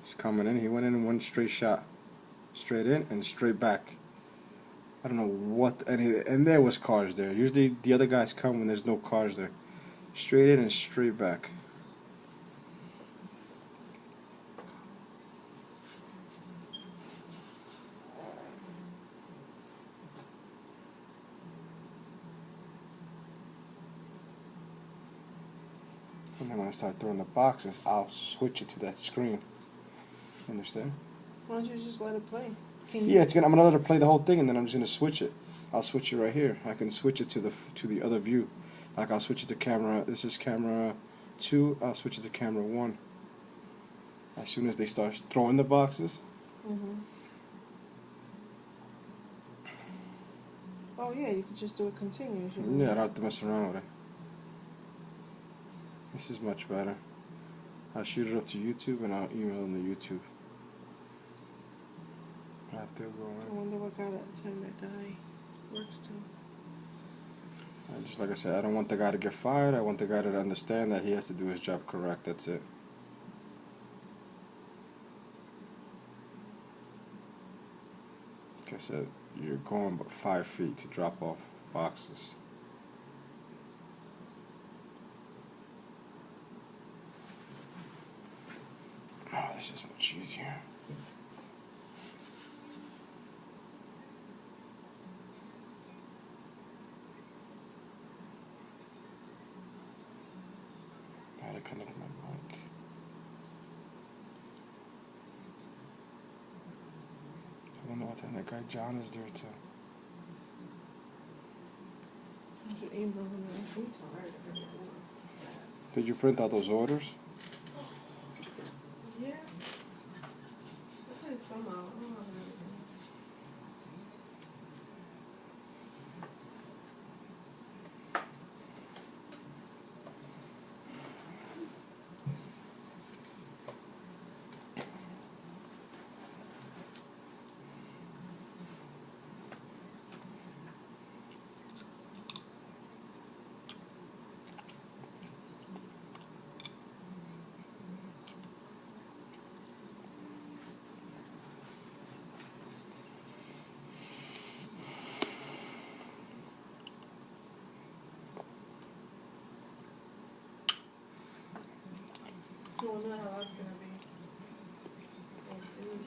He's coming in. He went in one straight shot. Straight in and straight back. I don't know what. And there was cars there. Usually the other guys come when there's no cars there. Straight in and straight back. And then when I start throwing the boxes, I'll switch it to that screen. Understand? Why don't you just let it play? Yeah, I'm gonna let it play the whole thing, and then I'm just gonna switch it. I'll switch it right here. I can switch it to the other view. Like I'll switch it to camera. This is camera 2. I'll switch it to camera 1. As soon as they start throwing the boxes. Oh yeah, you could just do it continuous. Yeah, I don't have to mess around with it. This is much better. I'll shoot it up to YouTube and I'll email them to YouTube. I have to go I wonder what time that guy works to. Just like I said, I don't want the guy to get fired. I want the guy to understand that he has to do his job correct. That's it. Like I said, you're going about 5 feet to drop off boxes. Oh, this is much easier. I had to connect my mic. I wonder what time that guy John is there too. You should email him and ask him to. Did you print out those orders? Yeah. I think somehow. I don't know everything. I wonder how that's gonna be. Oh, dude.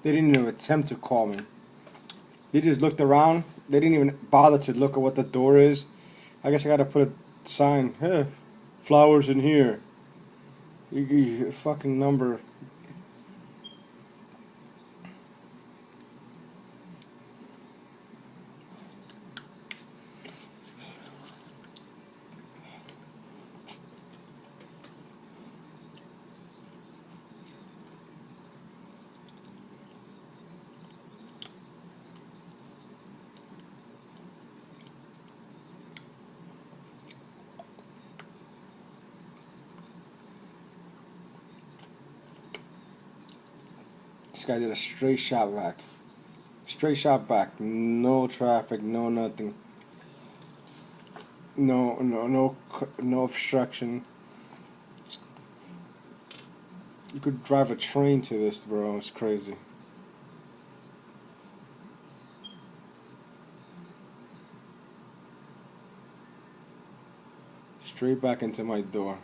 They didn't even attempt to call me. They just looked around. They didn't even bother to look at what the door is. I guess I gotta put a sign. Hey, flowers in here. You fucking number. This guy did a straight shot back. Straight shot back. No traffic, no nothing. No obstruction. You could drive a train to this, bro. It's crazy. Straight back into my door.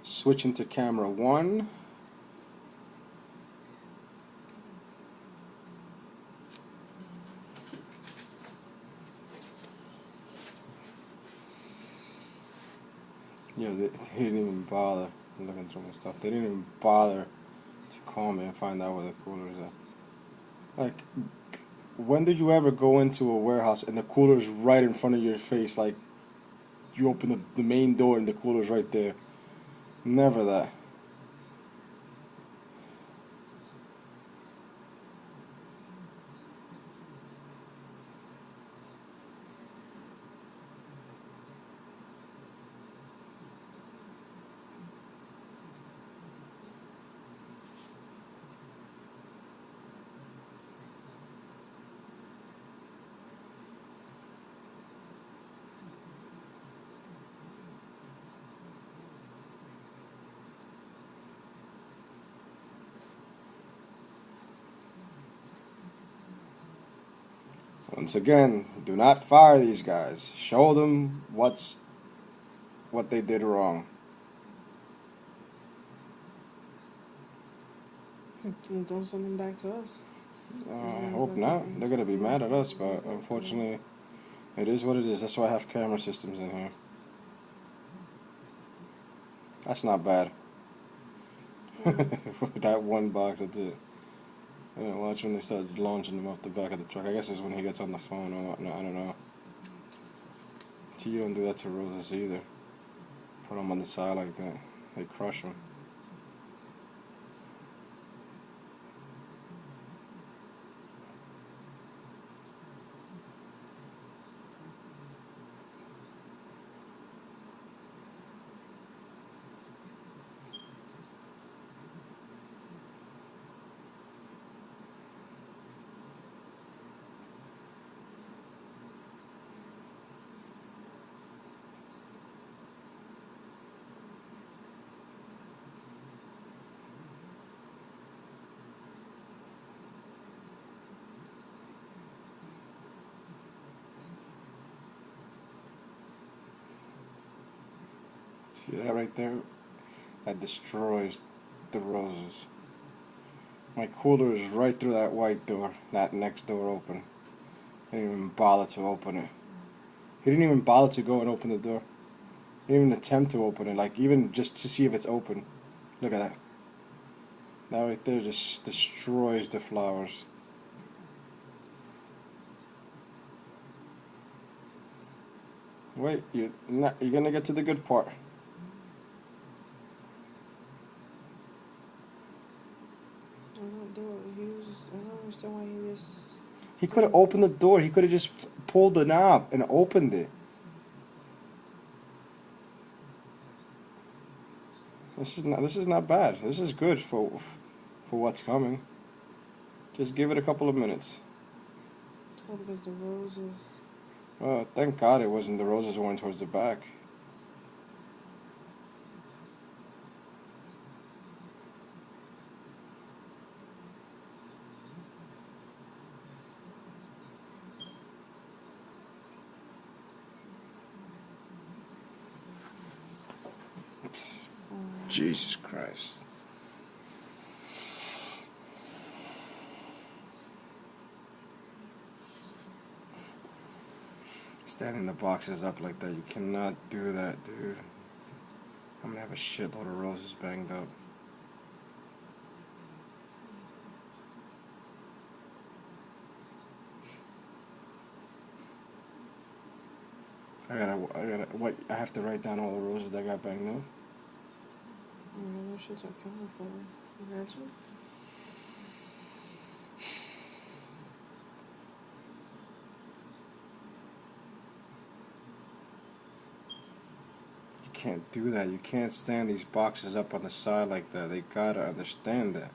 Switching to camera 1. Yeah, they didn't even bother. I'm looking through my stuff. They didn't even bother to call me and find out where the cooler's at. Like, when did you ever go into a warehouse and the cooler's right in front of your face? Like, you open the main door and the cooler's right there. Never that. Once again, do not fire these guys. Show them what they did wrong. And don't send them back to us. I hope not. They're gonna be mad at us, but unfortunately, it is what it is. That's why I have camera systems in here. That's not bad. That one box, that's it. Yeah, watch when they start launching them off the back of the truck. I guess it's when he gets on the phone or whatnot. I don't know. See, you don't do that to roses either. Put them on the side like that. They crush them. See that right there? That destroys the roses. My cooler is right through that white door, that next door open. He didn't even bother to open it. He didn't even bother to go and open the door. He didn't even attempt to open it, like even just to see if it's open. Look at that. That right there just destroys the flowers. Wait, you're gonna get to the good part. I don't understand why he just. He could have opened the door. He could have just pulled the knob and opened it. This is not bad. This is good for what's coming. Just give it a couple of minutes. Oh, because the roses. Well, thank God it wasn't the roses going towards the back. Jesus Christ. Standing the boxes up like that, you cannot do that, dude. I'm gonna have a shitload of roses banged up. I have to write down all the roses that got banged up. Yeah, those shits are coming for. Imagine. You can't do that. You can't stand these boxes up on the side like that. They gotta understand that.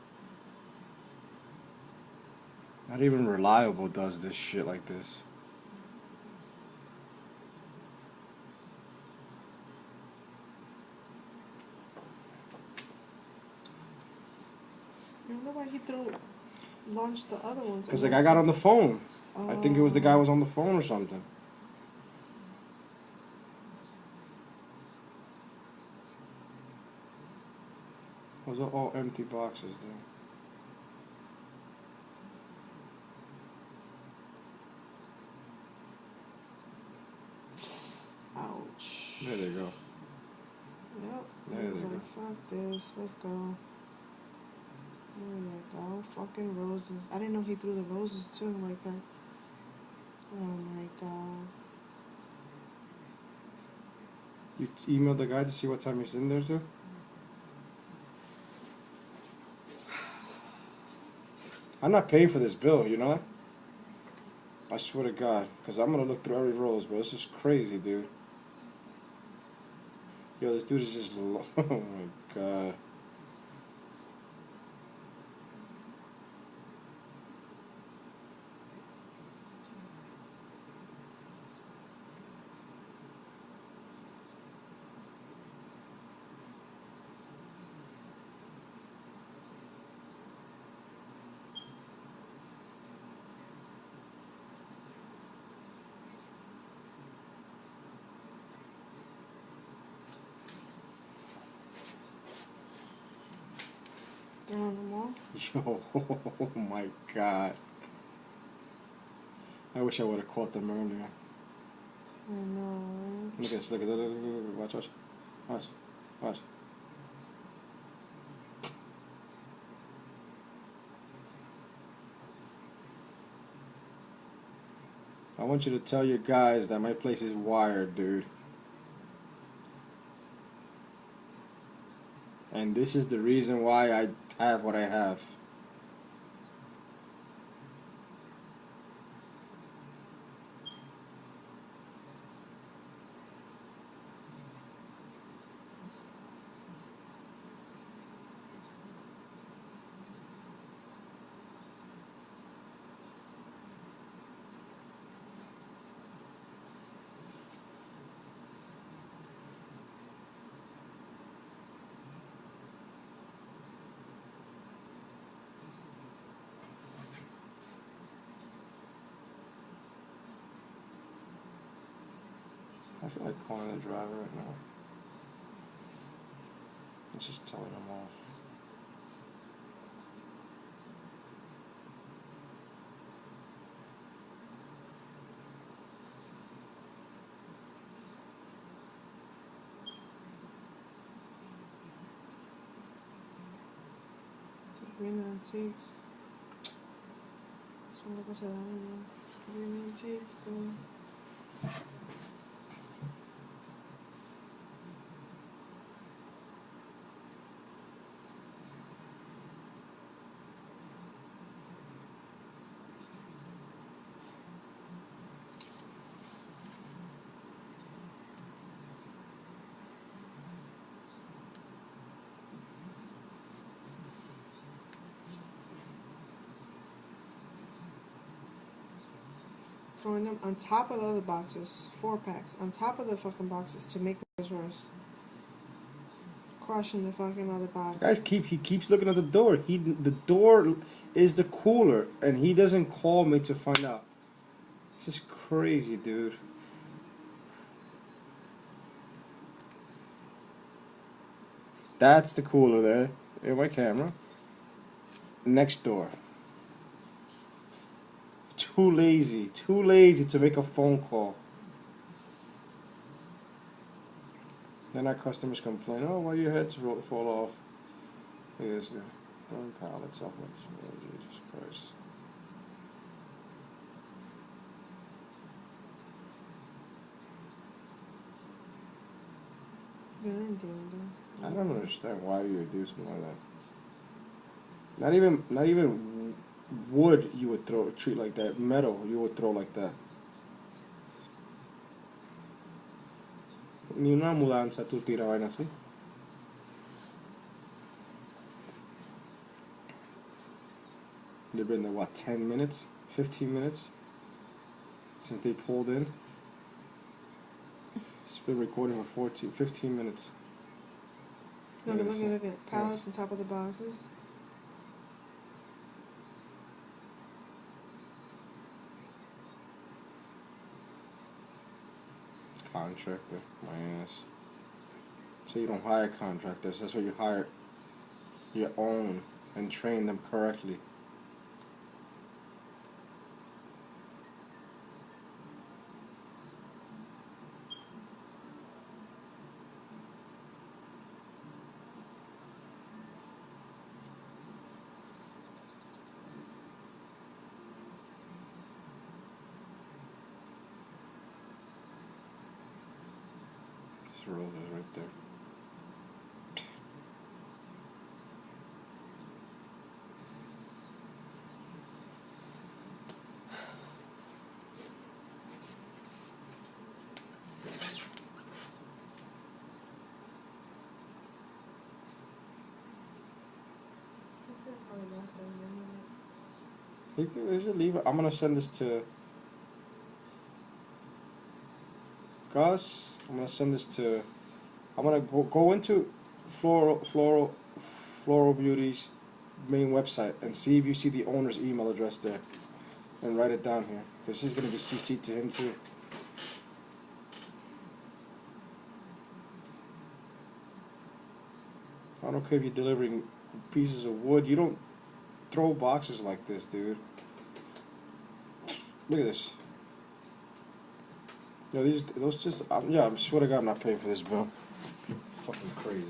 Not even Reliable does this shit like this. I wonder why he launched the other ones. Because the guy got on the phone. I think it was the guy was on the phone or something. Those are all empty boxes there. Ouch. There they go. fuck this. Let's go. There we go. Fucking roses. I didn't know he threw the roses too like that. Oh my god. You emailed the guy to see what time he's in there too? I'm not paying for this bill, you know that? I swear to God, because I'm going to look through every rose, bro. This is crazy, dude. Yo, this dude is just... Oh, my God. They're on the wall? Yo, oh, my God. I wish I would have caught them earlier. I know. Look at this, look at this, watch, watch, watch, watch. I want you to tell your guys that my place is wired, dude. And this is the reason why I have what I have. I feel like calling the driver right now. It's just telling him off. Green Antiques. Son lo que se daña. Green Antiques. Throwing them on top of the other boxes. 4-packs. On top of the fucking boxes to make matters worse. Crushing the fucking other box. Guys, he keeps looking at the door. The door is the cooler, and he doesn't call me to find out. This is crazy, dude. That's the cooler there in my camera. Next door. Too lazy to make a phone call. Then our customers complain, oh, why your heads fall off? Look at this guy. Throwing pallets off. Oh, Jesus Christ. I don't understand why you would do something like that. Not even wood you would treat like that. Metal you would throw like that. Ni una mudanza tú tiras vaina así. They've been there, what, 10 minutes? 15 minutes? Since they pulled in? It's been recording for 15 minutes. Look at. Pallets on top of the boxes. Contractor, my ass. So you don't hire contractors, that's what you hire your own and train them correctly. of roses right there. You should leave it. I'm gonna send this to Gus. I'm gonna send this to. I'm gonna go into Floral Beauty's main website and see if you see the owner's email address there, and write it down here. This is gonna be CC'd to him too. I don't care if you're delivering pieces of wood. You don't throw boxes like this, dude. Look at this. Yo, those just, yeah, I swear to God I'm not paying for this bill. Fucking crazy.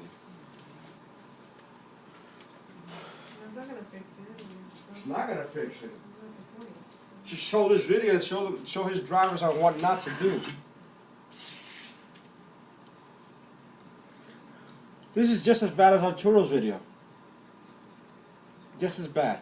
That's not gonna fix it. It's not gonna fix it. That's not the point. Just show this video and show his drivers on what not to do. This is just as bad as Arturo's video. Just as bad.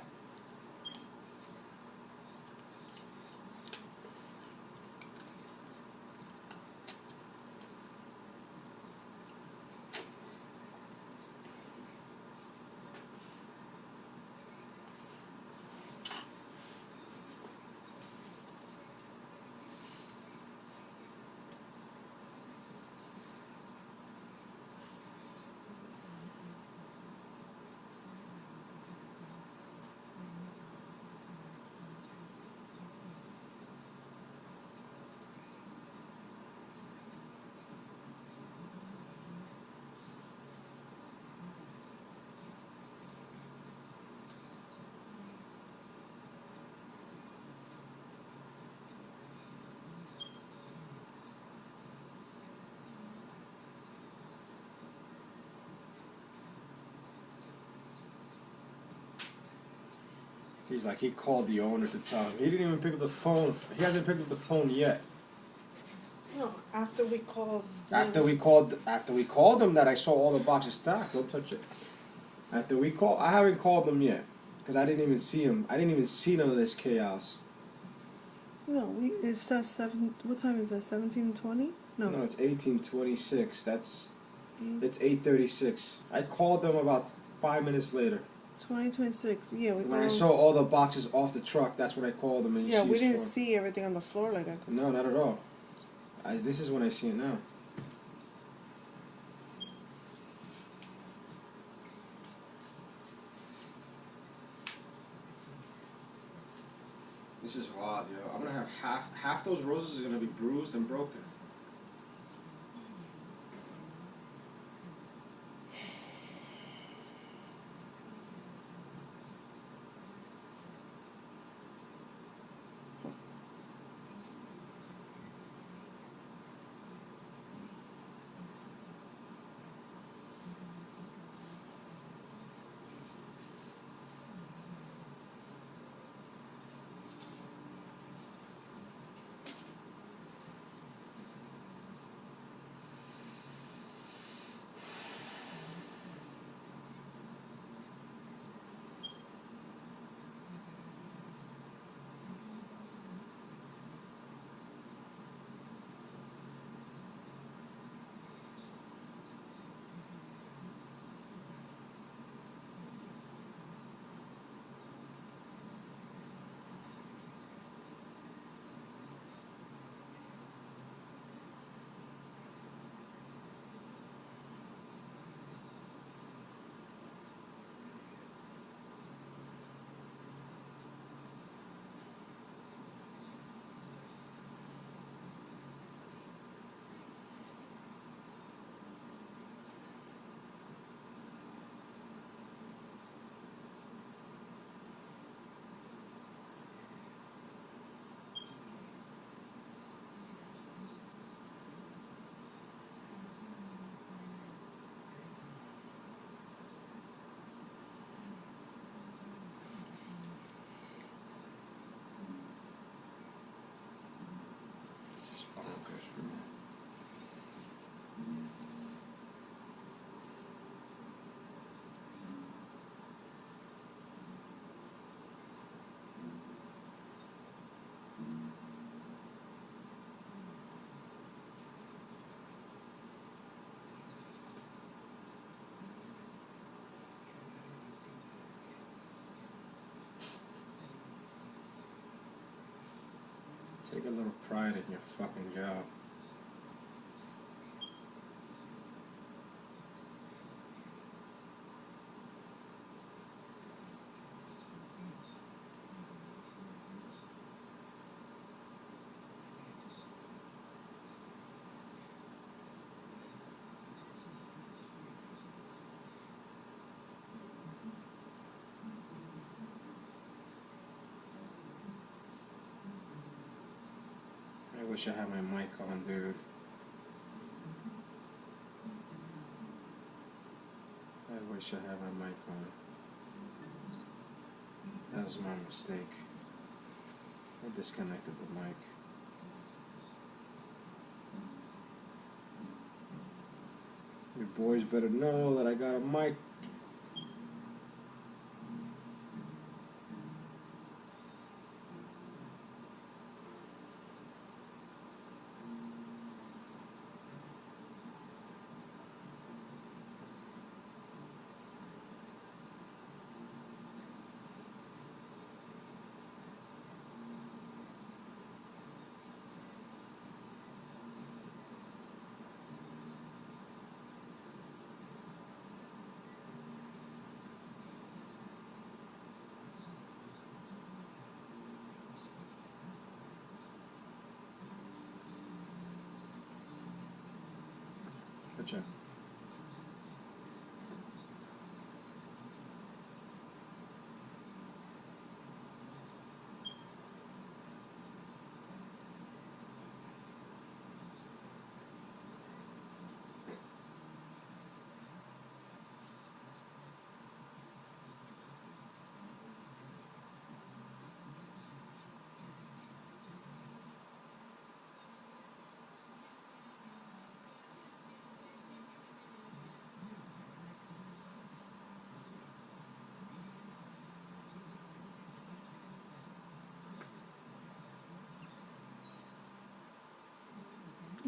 He's like, he called the owner to tell him. He didn't even pick up the phone. He hasn't picked up the phone yet. No, after we called. After we called them that I saw all the boxes stacked. Don't touch it. After we called, I haven't called them yet. Because I didn't even see him. I didn't even see none of this chaos. No, it says 7. What time is that? 17:20? No. No, it's 18:26. It's 8:36. I called them about 5 minutes later. 20:26. Yeah, we. When I saw all the boxes off the truck, that's when I called them. And Yeah, we didn't for. see everything on the floor like that. No, not at all. This is when I see it now. This is wild, yo. I'm gonna have half those roses are gonna be bruised and broken. Take a little pride in your fucking job. I wish I had my mic on, dude. I wish I had my mic on. That was my mistake. I disconnected the mic. You boys better know that I got a mic. Gotcha.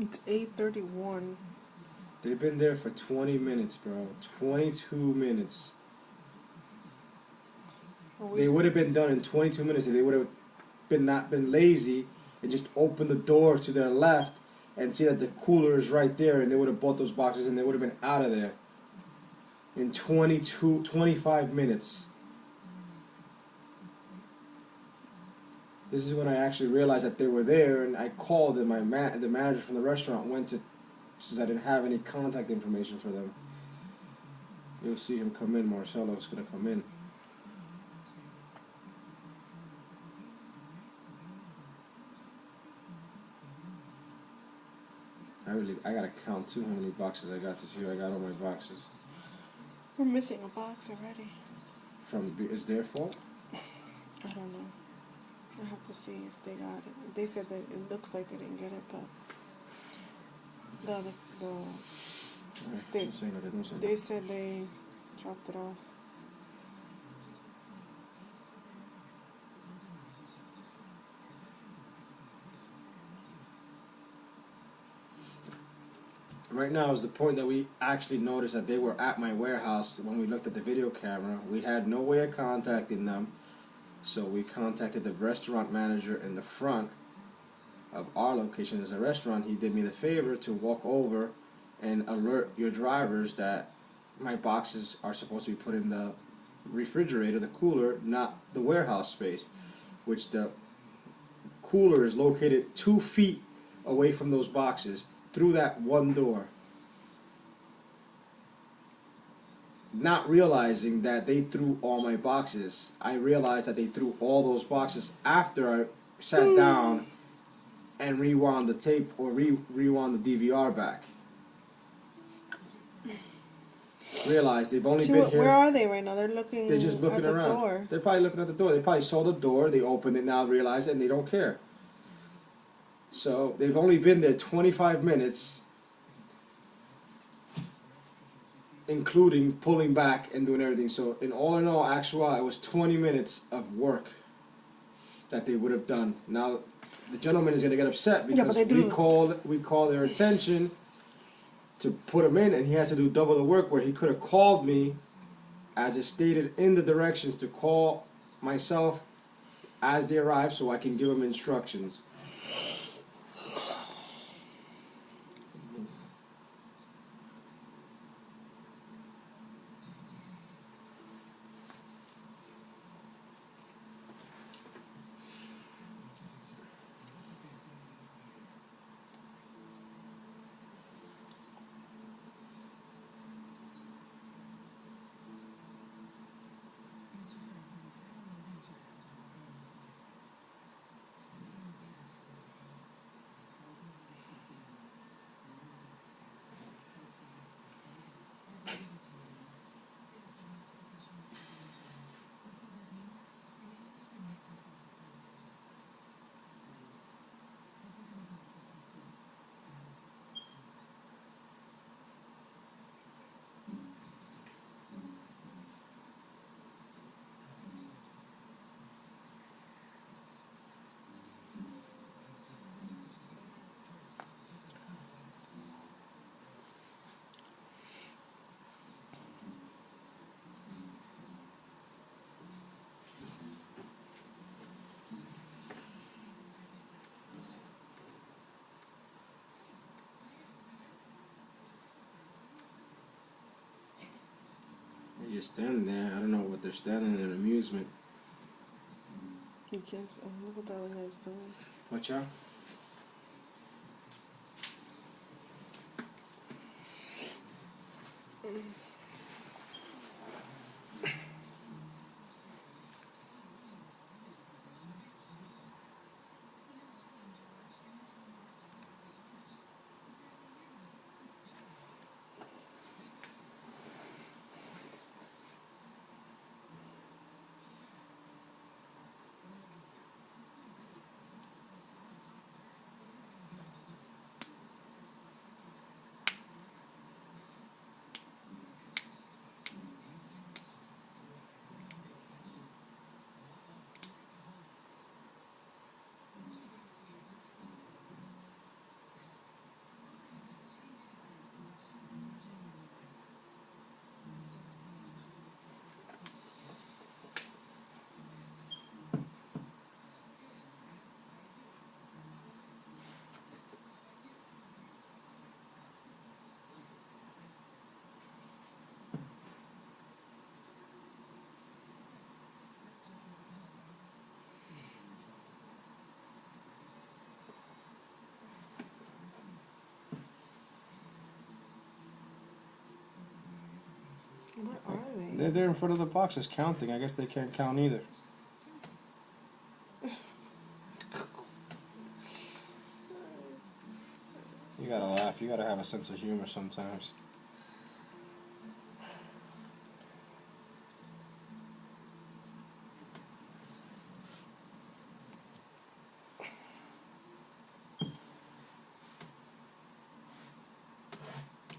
It's 8:31. They've been there for 20 minutes, bro. 22 minutes. They would have been done in 22 minutes if they would have not been lazy and just opened the door to their left and see that the cooler is right there, and they would have bought those boxes and they would have been out of there in 25 minutes. This is when I actually realized that they were there, and I called, and the manager from the restaurant went to, since I didn't have any contact information for them. You'll see him come in. Marcelo's gonna come in. I gotta count too how many boxes I got to see. I got all my boxes. We're missing a box already. Is their fault? I don't know. I have to see if they got it. They said that it looks like they didn't get it, but Don't say nothing. Don't say nothing. they said they dropped it off. Right now is the point that we actually noticed that they were at my warehouse when we looked at the video camera. We had no way of contacting them, so we contacted the restaurant manager in the front of our location as a restaurant. He did me the favor to walk over and alert your drivers that my boxes are supposed to be put in the refrigerator, the cooler, not the warehouse space, which the cooler is located 2 feet away from those boxes through that one door. Not realizing that they threw all my boxes. I realized that they threw all those boxes after I sat down and rewound the tape or rewound the DVR back. Realized they've only been here. Where are they right now? They're looking. They're just looking at the around. door. They're probably looking at the door. They probably saw the door. They opened it now, realized it, and they don't care. So they've only been there 25 minutes, including pulling back and doing everything. So in all, actual, it was 20 minutes of work that they would have done. Now, the gentleman is going to get upset because we called their attention to put him in, and he has to do double the work where he could have called me, as is stated in the directions, to call myself as they arrive so I can give him instructions. just standing there. I don't know what they're standing in amusement. You can't. Oh, look what the other guy's doing. Watch out. Where are they? They're there in front of the boxes counting. I guess they can't count either. You gotta laugh. You gotta have a sense of humor sometimes.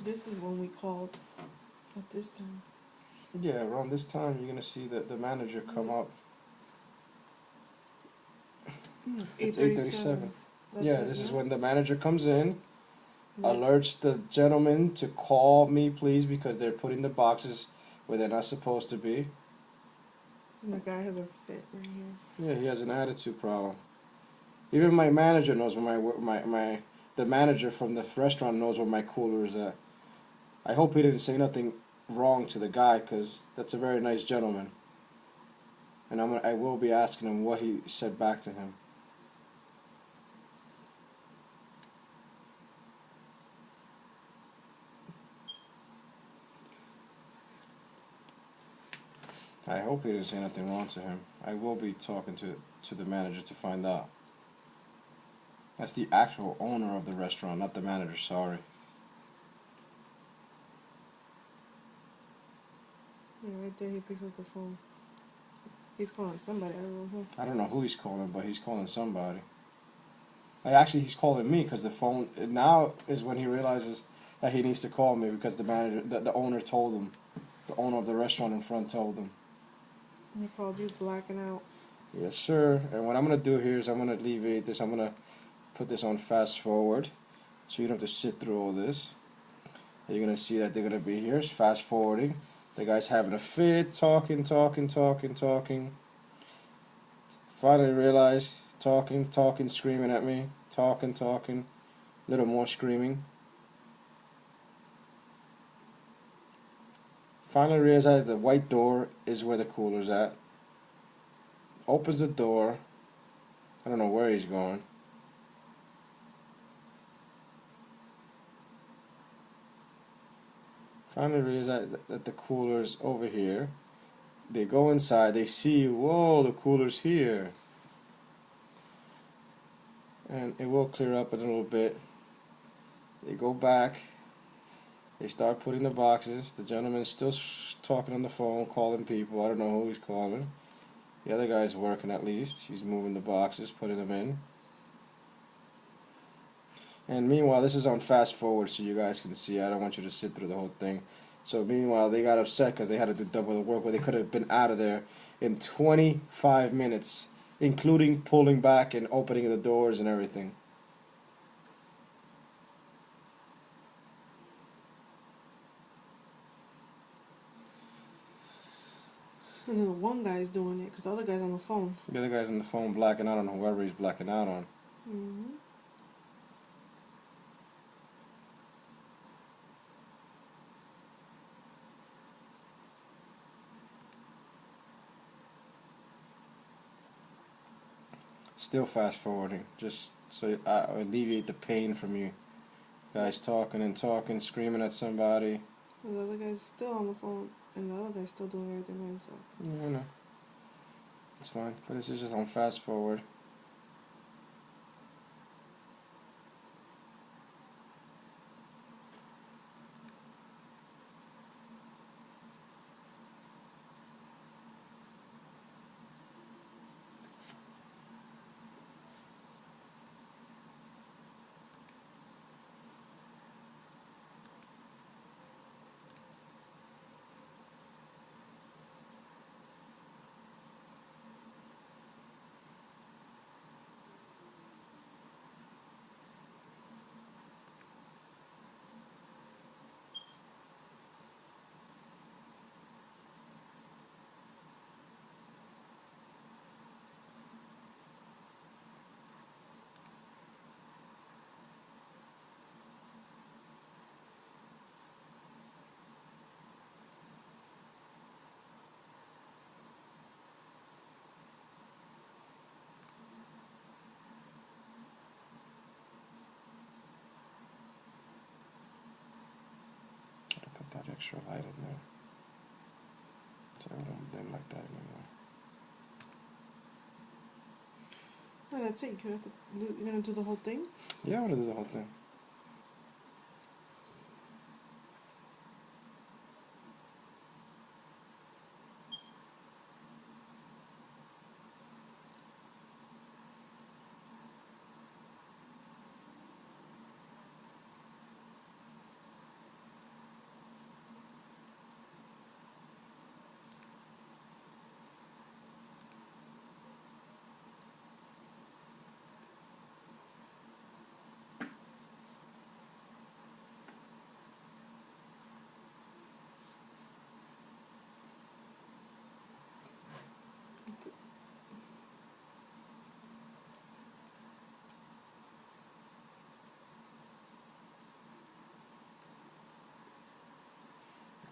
This is when we called. At this time. Yeah, around this time you're gonna see the manager come up. It's 8:37. Yeah, this is when the manager comes in, alerts the gentleman to call me, please, because they're putting the boxes where they're not supposed to be. And the guy has a fit right here. Yeah, he has an attitude problem. Even my manager knows where the manager from the restaurant knows where my cooler is at. I hope he didn't say nothing wrong to the guy, because that's a very nice gentleman. And I will be asking him what he said back to him. I hope he didn't say nothing wrong to him. I will be talking to the manager to find out. That's the actual owner of the restaurant, not the manager, sorry. Yeah, right there he picks up the phone. He's calling somebody, I don't know who. I don't know who he's calling, but he's calling somebody. Actually, he's calling me, because the phone, now is when he realizes that he needs to call me, because the manager, the owner told him. The owner of the restaurant in front told him. He called you blacking out. Yes, sir. And what I'm going to do here is I'm going to alleviate this. I'm going to put this on fast forward, so you don't have to sit through all this. You're going to see that they're going to be here. It's fast forwarding. The guy's having a fit, talking. Finally realized, talking, screaming at me. Talking. A little more screaming. Finally realized the white door is where the cooler's at. Opens the door. I don't know where he's going. Finally realize that the cooler's over here. They go inside, they see, whoa, the cooler's here. And it will clear up a little bit. They go back. They start putting the boxes. The gentleman's still talking on the phone, calling people. I don't know who he's calling. The other guy's working at least. He's moving the boxes, putting them in. And meanwhile, this is on fast forward so you guys can see. I don't want you to sit through the whole thing. So meanwhile, they got upset because they had to do double the work, where they could have been out of there in 25 minutes, including pulling back and opening the doors and everything. And then the one guy's doing it because the other guy's on the phone. The other guy's on the phone blacking out on whoever he's blacking out on. Mm-hmm. Still fast forwarding, just so I alleviate the pain from you guys talking and talking, screaming at somebody. Well, the other guy's still on the phone, and the other guy's still doing everything by himself. Yeah, I know. It's fine, but this is just on fast forward. Gotta put that extra light in there. So I won't dim like that anymore. Well, that's it. You're gonna do the whole thing? Yeah, I wanna do the whole thing.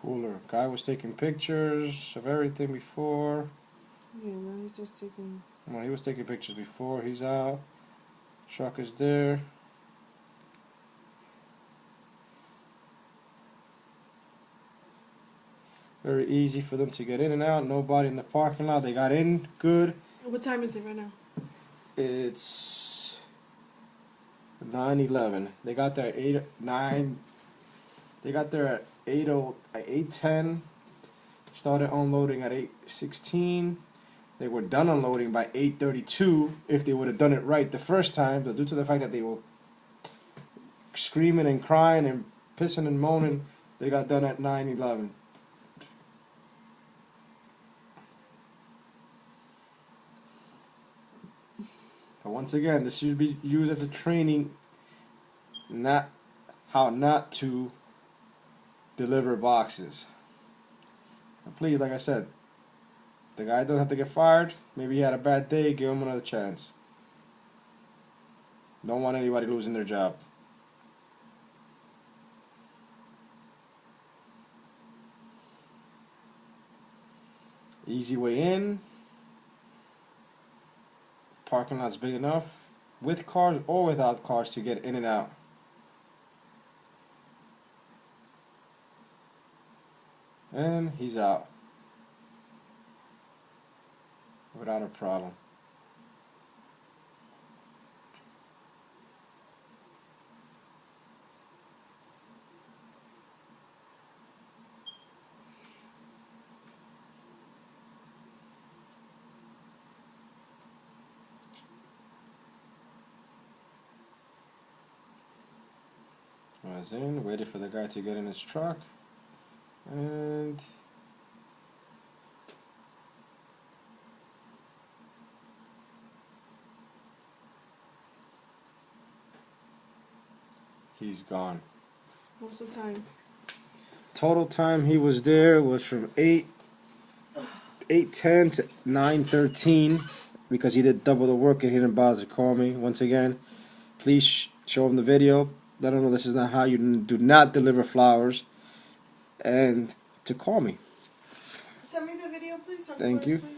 Cooler. Guy was taking pictures of everything before. Yeah, now he's just taking. Well, he was taking pictures before. He's out. Truck is there. Very easy for them to get in and out. Nobody in the parking lot. They got in good. What time is it right now? It's 9:11. They got there at 8:09. They got there at 8:10. Started unloading at 8:16. They were done unloading by 8:32. If they would have done it right the first time, but due to the fact that they were screaming and crying and pissing and moaning, they got done at 9:11. But once again, this should be used as a training, not how not to deliver boxes. And please, like I said, the guy doesn't have to get fired. Maybe he had a bad day. Give him another chance. Don't want anybody losing their job. Easy way in. Parking lot's big enough, with cars or without cars, to get in and out. And he's out without a problem. Was in, waited for the guy to get in his truck, and he's gone. What's the time? Total time he was there was from 8:10 to 9:13, because he did double the work and he didn't bother to call me. Once again, please show him the video. Let him know this is not how you do not deliver flowers, and to call me. Send me the video, please. So I can Thank go to you. sleep.